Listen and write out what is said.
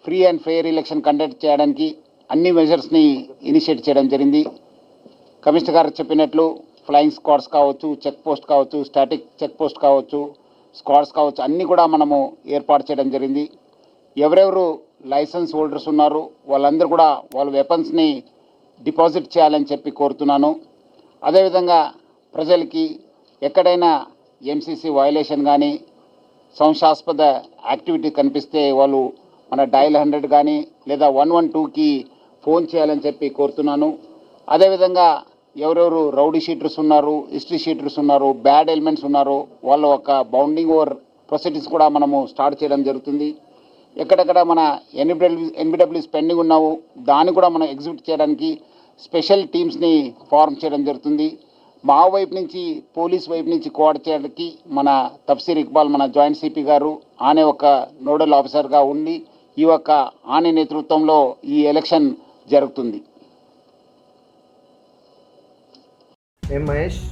Free and fair election conduct చేయడానికి అన్ని మెజర్స్ని initiate చేయడం జరిగింది. కమిషనర్ గారు చెప్పినట్లు ఫ్లయింగ్ స్క్వాడ్స్ కావచ్చు, చెక్ పోస్ట్ కావచ్చు, స్టాటిక్ చెక్ పోస్ట్ కావచ్చు, స్క్వాడ్స్ కావచ్చు, అన్నీ కూడా మనము ఏర్పాటు చేయడం జరిగింది. ఎవరెవరు లైసెన్స్ హోల్డర్స్ ఉన్నారు వాళ్ళందరూ కూడా వాళ్ళ వెపన్స్ని డిపాజిట్ చేయాలని చెప్పి కోరుతున్నాను. అదేవిధంగా ప్రజలకి ఎక్కడైనా ఎంసీసీ వయలేషన్ కానీ సంశయాస్పద యాక్టివిటీ కనిపిస్తే వాళ్ళు మన డయల్ 100 కానీ లేదా 112కి ఫోన్ చేయాలని చెప్పి కోరుతున్నాను. అదేవిధంగా ఎవరెవరు రౌడీ షీటర్స్ ఉన్నారు, హిస్టరీ షీటర్స్ ఉన్నారు, బ్యాడ్ ఎలిమెంట్స్ ఉన్నారు, వాళ్ళ ఒక బౌండింగ్ ఓవర్ ప్రొసీడింగ్స్ కూడా మనము స్టార్ట్ చేయడం జరుగుతుంది. ఎక్కడెక్కడ మన ఎన్బిడబ్ల్యూస్ పెండింగ్ ఉన్నావు దాన్ని కూడా మనం ఎగ్జిక్యూట్ చేయడానికి స్పెషల్ టీమ్స్ని ఫార్మ్ చేయడం జరుగుతుంది. మా వైపు నుంచి పోలీస్ వైపు నుంచి కోఆర్డినేట్ చేయడానికి మన తఫ్సీర్ ఇక్బాల్ మన జాయింట్ సిపి గారు ఆనే ఒక నోడల్ ఆఫీసర్గా ఉండి ఈ యొక్క ఆనే నేతృత్వంలో ఈ ఎలక్షన్ జరుగుతుంది. మహేష్